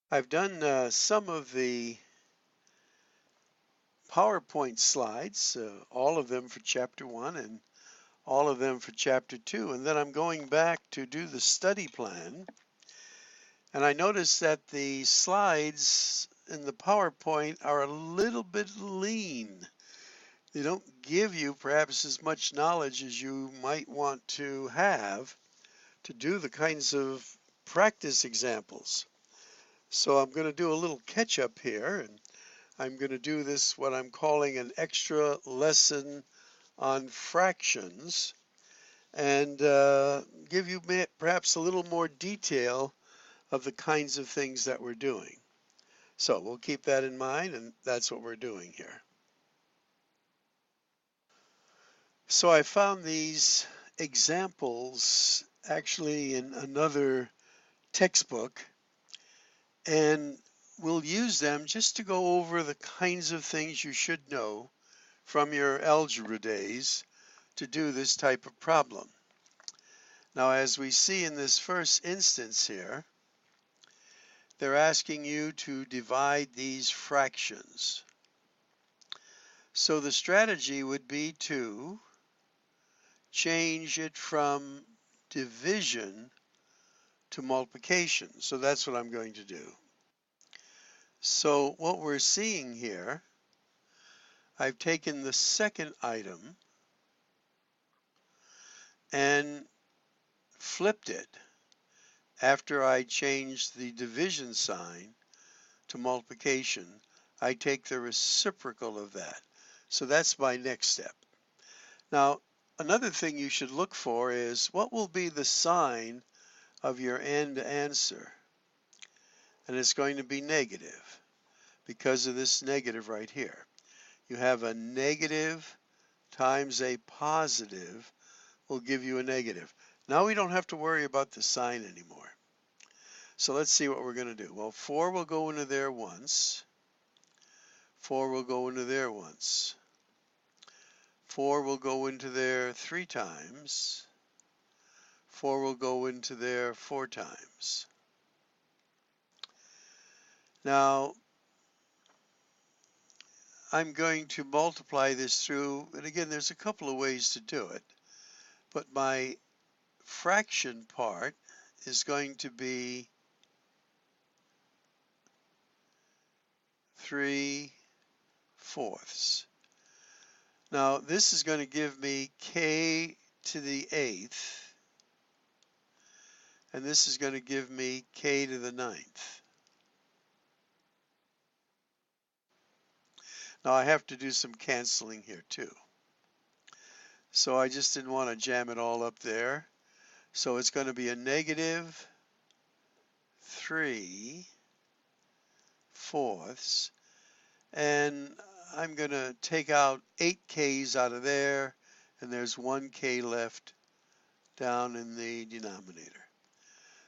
I've done some of the PowerPoint slides, all of them for Chapter 1 and all of them for Chapter 2, and then I'm going back to do the study plan. And I noticed that the slides in the PowerPoint are a little bit lean. They don't give you perhaps as much knowledge as you might want to have to do the kinds of practice examples. So I'm going to do a little catch up here, and I'm going to do this what I'm calling an extra lesson on fractions and give you perhaps a little more detail of the kinds of things that we're doing. So we'll keep that in mind, and that's what we're doing here. So I found these examples actually in another textbook, and we'll use them just to go over the kinds of things you should know from your algebra days to do this type of problem. Now, as we see in this first instance here, they're asking you to divide these fractions. So the strategy would be to change it from division to multiplication. So that's what I'm going to do. So what we're seeing here, I've taken the second item and flipped it after I changed the division sign to multiplication. I take the reciprocal of that. So that's my next step. Now, another thing you should look for is what will be the sign of your end answer. And it's going to be negative because of this negative right here. You have a negative times a positive will give you a negative. Now we don't have to worry about the sign anymore. So let's see what we're going to do. Well, 4 will go into there once. 4 will go into there once. 4 will go into there 3 times. 4 will go into there 4 times. Now, I'm going to multiply this through, and again, there's a couple of ways to do it, but my fraction part is going to be 3/4. Now, this is going to give me k to the 8th, and this is going to give me k to the 9th. Now, I have to do some canceling here too. So I just didn't want to jam it all up there. So it's going to be a negative 3/4, and I'm going to take out 8 k's out of there, and there's 1 k left down in the denominator.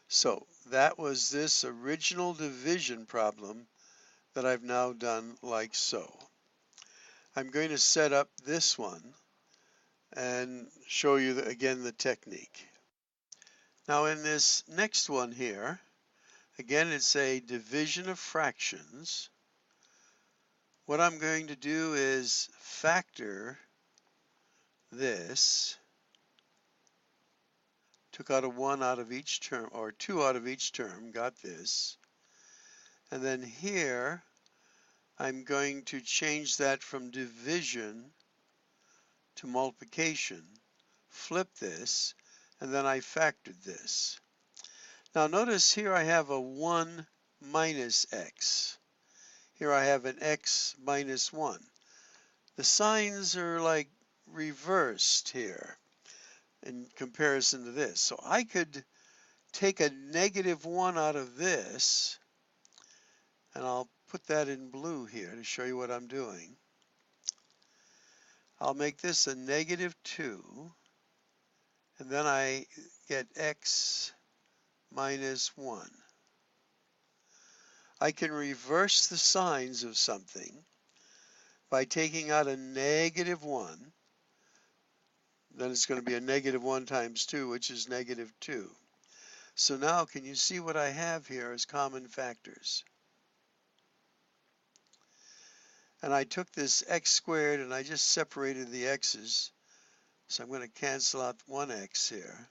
So that was this original division problem that I've now done like so. I'm going to set up this one and show you again the technique. Now in this next one here, again it's a division of fractions. What I'm going to do is factor this. Took out a 1 out of each term, or 2 out of each term, got this. And then here, I'm going to change that from division to multiplication, flip this, and then I factored this. Now notice here I have a 1 minus x. Here I have an x minus 1. The signs are like reversed here in comparison to this. So I could take a negative 1 out of this, and I'll put that in blue here to show you what I'm doing. I'll make this a negative 2, and then I get x minus 1. I can reverse the signs of something by taking out a negative 1. Then it's going to be a negative 1 times 2, which is negative 2. So now can you see what I have here as common factors? And I took this x squared and I just separated the x's. So I'm going to cancel out one x here.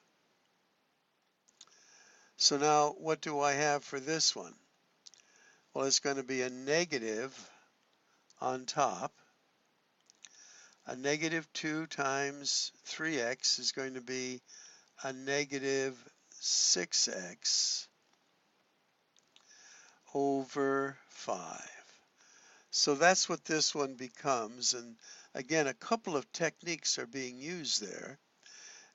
So now what do I have for this one? Well, it's going to be a negative on top. A negative 2 times 3x is going to be a negative 6x over 5. So that's what this one becomes. And again, a couple of techniques are being used there.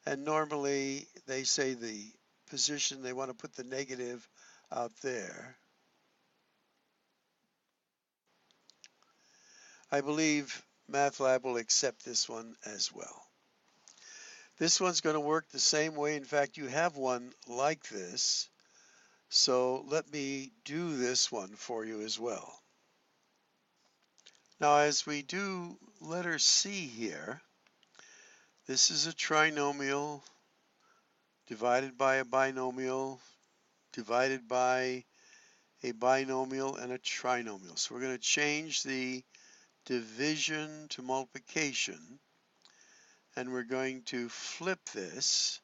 And normally they say the position, they want to put the negative out there. I believe MATLAB will accept this one as well. This one's going to work the same way. In fact, you have one like this. So let me do this one for you as well. Now, as we do letter C here, this is a trinomial divided by a binomial, divided by a binomial and a trinomial. So we're going to change the division to multiplication, and we're going to flip this.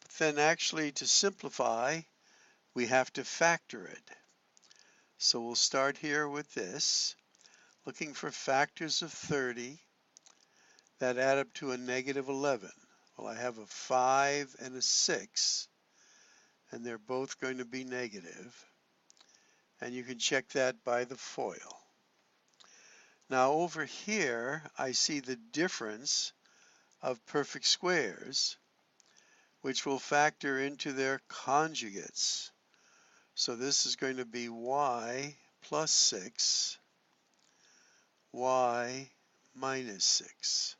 But then actually, to simplify, we have to factor it. So we'll start here with this, looking for factors of 30 that add up to a negative 11. Well, I have a 5 and a 6, and they're both going to be negative. And you can check that by the FOIL. Now over here, I see the difference of perfect squares, which will factor into their conjugates. So this is going to be y plus 6, y minus 6.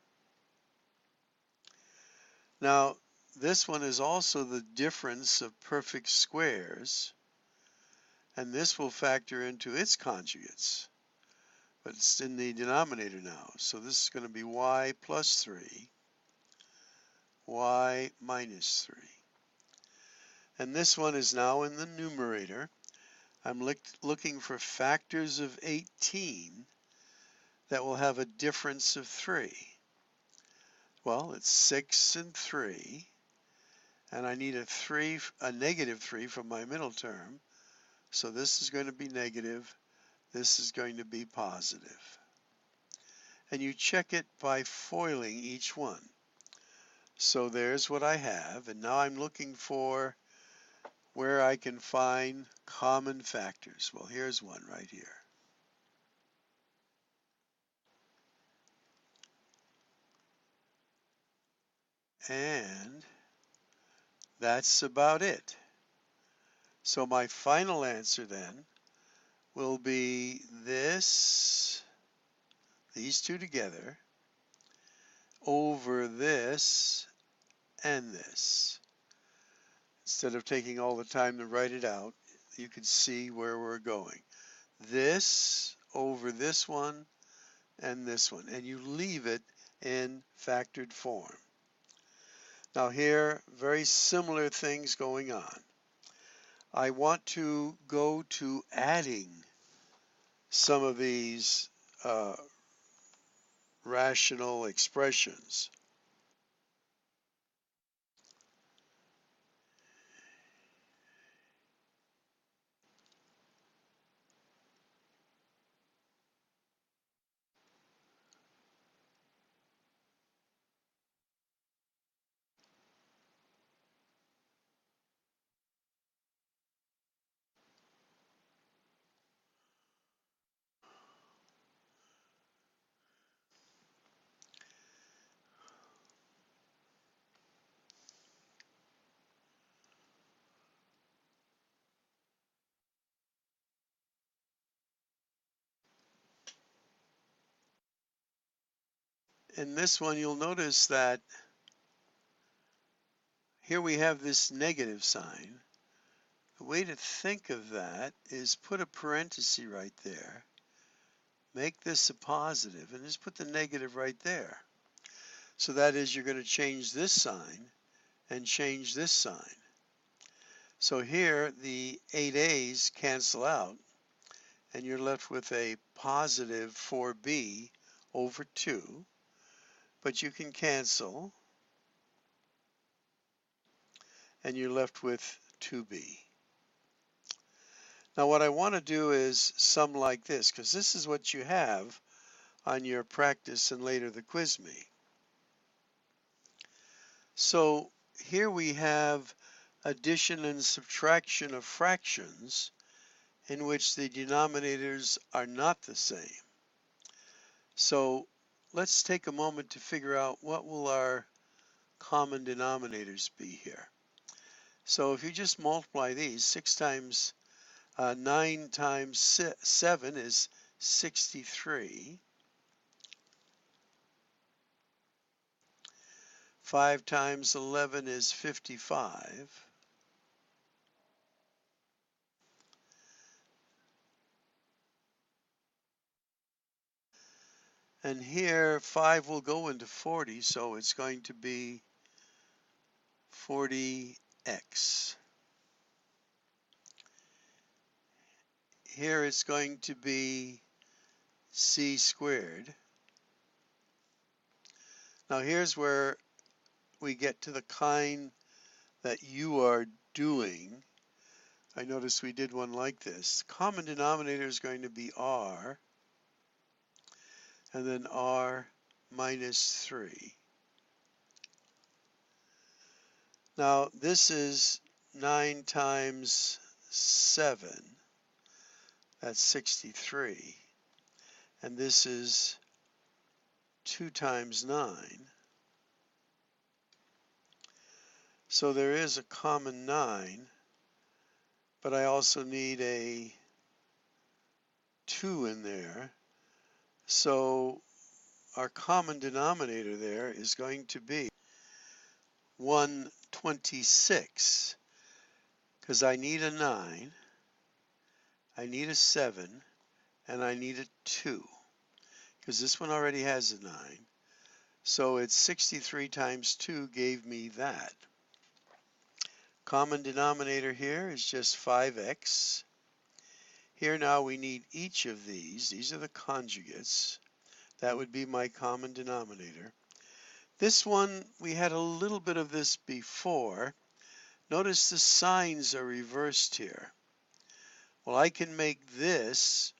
Now, this one is also the difference of perfect squares, and this will factor into its conjugates, but it's in the denominator now. So this is going to be y plus 3, y minus 3. And this one is now in the numerator. I'm looking for factors of 18 that will have a difference of 3. Well, it's 6 and 3, and I need a negative 3 from my middle term. So this is going to be negative, this is going to be positive. And you check it by foiling each one. So there's what I have, and now I'm looking for where I can find common factors. Well, here's one right here. And that's about it. So my final answer then will be this, these two together, over this and this. Instead of taking all the time to write it out, you can see where we're going. This over this one and this one, and you leave it in factored form. Now here, very similar things going on. I want to go to adding some of these rational expressions. In this one, you'll notice that here we have this negative sign. The way to think of that is put a parenthesis right there, make this a positive, and just put the negative right there. So that is, you're going to change this sign and change this sign. So here the 8a's cancel out, and you're left with a positive 4b over 2, but you can cancel, and you're left with 2b. Now what I want to do is sum like this, because this is what you have on your practice and later the quiz me. So here we have addition and subtraction of fractions in which the denominators are not the same. So let's take a moment to figure out what will our common denominators be here. So if you just multiply these, 9 times 7 is 63. 5 times 11 is 55. And here 5 will go into 40, so it's going to be 40x. Here it's going to be c squared. Now here's where we get to the kind that you are doing. I noticed we did one like this. Common denominator is going to be r, and then r minus 3. Now this is 9 times 7, that's 63, and this is 2 times 9. So there is a common 9, but I also need a 2 in there. So our common denominator there is going to be 126, because I need a 9, I need a 7, and I need a 2, because this one already has a 9. So it's 63 times 2 gave me that. Common denominator here is just 5x. Here now we need each of these. These are the conjugates. That would be my common denominator. This one, we had a little bit of this before. Notice the signs are reversed here. Well, I can make this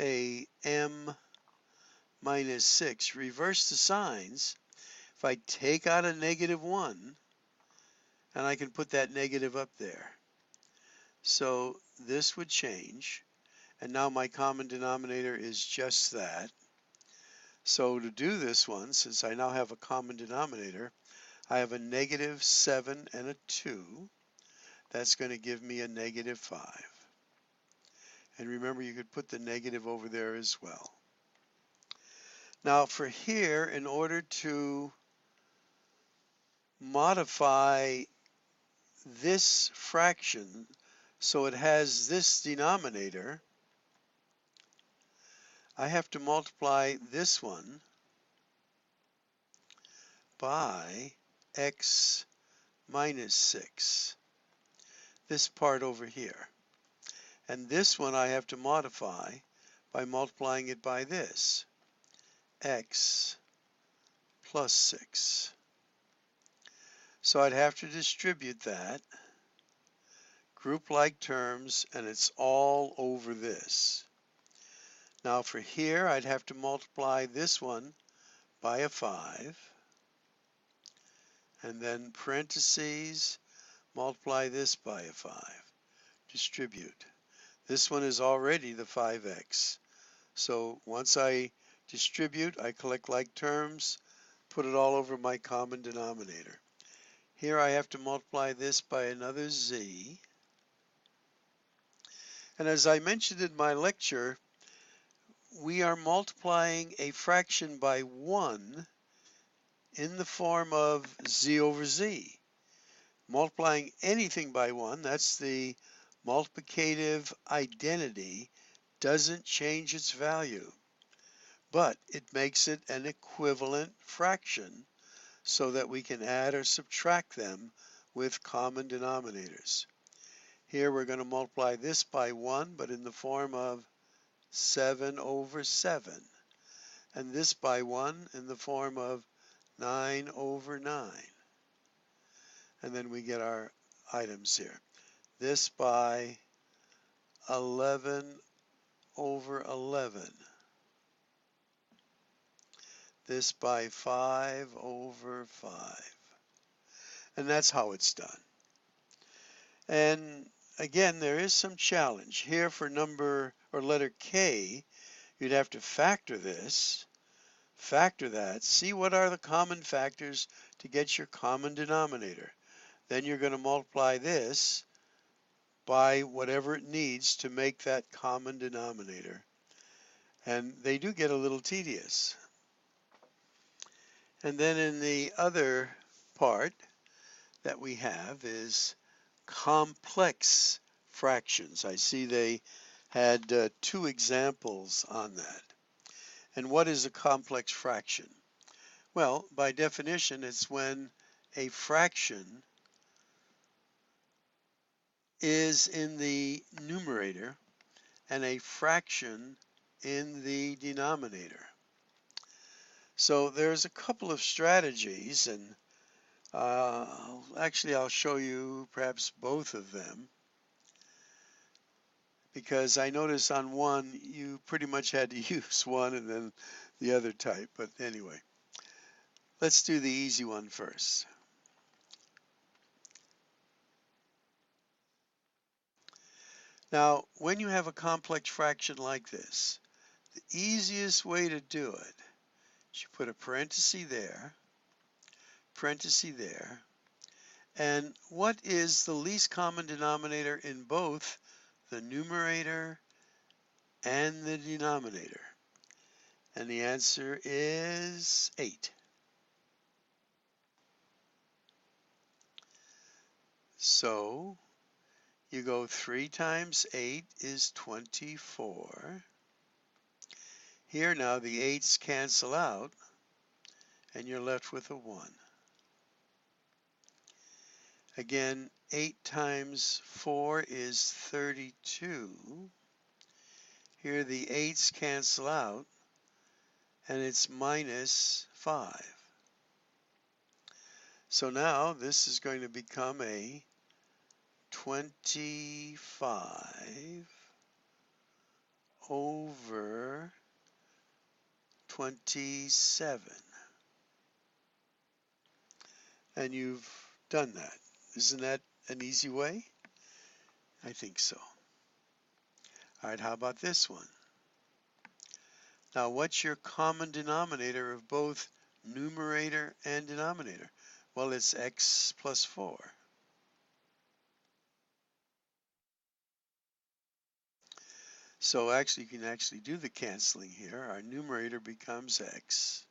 a m minus 6. Reverse the signs. If I take out a -1, and I can put that negative up there. So this would change, and now my common denominator is just that. So to do this one, since I now have a common denominator, I have a -7 and a 2. That's going to give me a -5. And remember, you could put the negative over there as well. Now for here, in order to modify this fraction so it has this denominator, I have to multiply this one by x minus 6, this part over here. And this one I have to modify by multiplying it by this, x plus 6. So I'd have to distribute that, group like terms, and it's all over this. Now for here, I'd have to multiply this one by a 5, and then parentheses, multiply this by a 5. Distribute. This one is already the 5x. So once I distribute, I collect like terms, put it all over my common denominator. Here I have to multiply this by another z. And as I mentioned in my lecture, we are multiplying a fraction by 1 in the form of z over z. Multiplying anything by 1, that's the multiplicative identity, doesn't change its value, but it makes it an equivalent fraction so that we can add or subtract them with common denominators. Here we're going to multiply this by 1, but in the form of 7 over 7. And this by 1 in the form of 9 over 9. And then we get our items here. This by 11 over 11. This by 5 over 5. And that's how it's done. And again, there is some challenge. Here for number or letter K, you'd have to factor this, factor that, see what are the common factors to get your common denominator. Then you're going to multiply this by whatever it needs to make that common denominator. And they do get a little tedious. And then in the other part that we have is complex fractions. I see they had 2 examples on that. And what is a complex fraction? Well, by definition, it's when a fraction is in the numerator and a fraction in the denominator. So there's a couple of strategies, and actually I'll show you perhaps both of them, because I notice on one you pretty much had to use one and then the other type. But anyway, let's do the easy one first. Now, when you have a complex fraction like this, the easiest way to do it is you put a parenthesis there, and what is the least common denominator in both the numerator and the denominator? And the answer is 8. So you go 3 times 8 is 24. Here now the 8's cancel out, and you're left with a 1. Again, 8 times 4 is 32. Here the 8's cancel out, and it's minus 5. So now this is going to become a 25 over 27. And you've done that. Isn't that an easy way? I think so. All right, how about this one? Now, what's your common denominator of both numerator and denominator? Well, it's x plus 4. So actually, you can actually do the canceling here. Our numerator becomes x.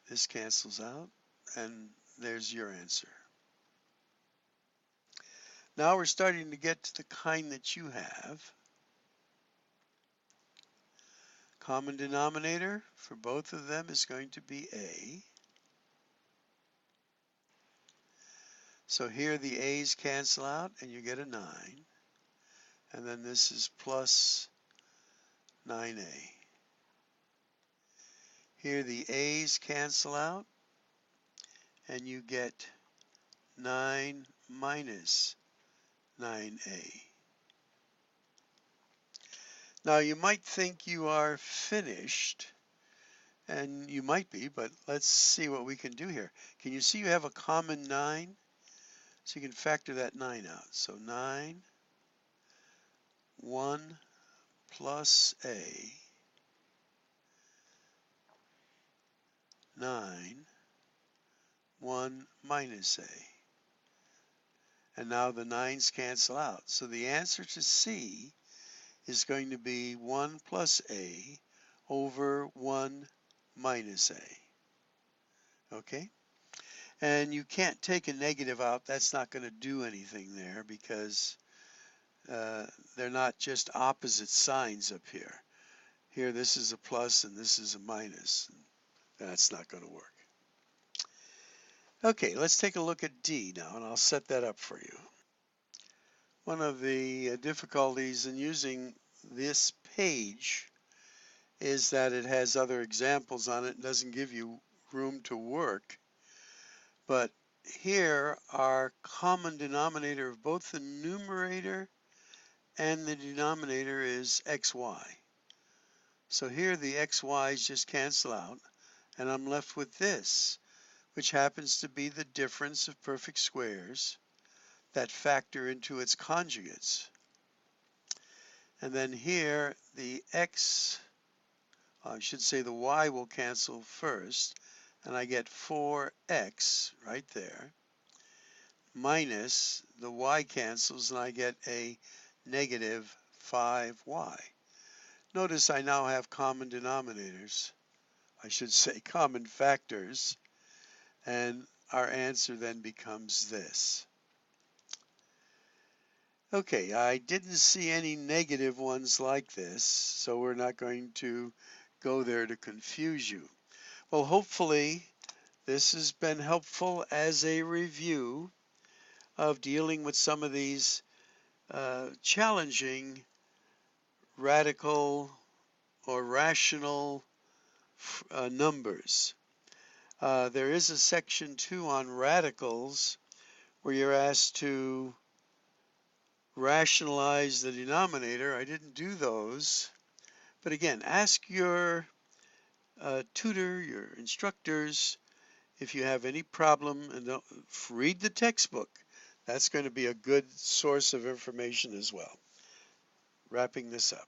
This cancels out, and there's your answer. Now we're starting to get to the kind that you have. Common denominator for both of them is going to be a. So here the a's cancel out, and you get a 9. And then this is plus 9a. Here the a's cancel out, and you get 9 minus 9a. Now you might think you are finished, and you might be, but let's see what we can do here. Can you see you have a common 9? So you can factor that 9 out. So 9, 1 plus a, 9, 1 minus a. And now the 9's cancel out. So the answer to C is going to be 1 plus a over 1 minus a. Okay? And you can't take a negative out. That's not going to do anything there because they're not just opposite signs up here. Here this is a plus and this is a minus. That's not going to work. Okay, let's take a look at D now, and I'll set that up for you. One of the difficulties in using this page is that it has other examples on it and doesn't give you room to work. But here our common denominator of both the numerator and the denominator is xy. So here the xy's just cancel out, and I'm left with this, which happens to be the difference of perfect squares that factor into its conjugates. And then here the I should say the y will cancel first, and I get 4x right there, minus the y cancels, and I get a negative 5y. Notice I now have common denominators. I should say common factors, and our answer then becomes this. Okay, I didn't see any negative ones like this, so we're not going to go there to confuse you. Well, hopefully this has been helpful as a review of dealing with some of these challenging radical or rational numbers. There is a section 2 on radicals where you're asked to rationalize the denominator. I didn't do those. But again, ask your tutor, your instructors, if you have any problem, and read the textbook. That's going to be a good source of information as well. Wrapping this up.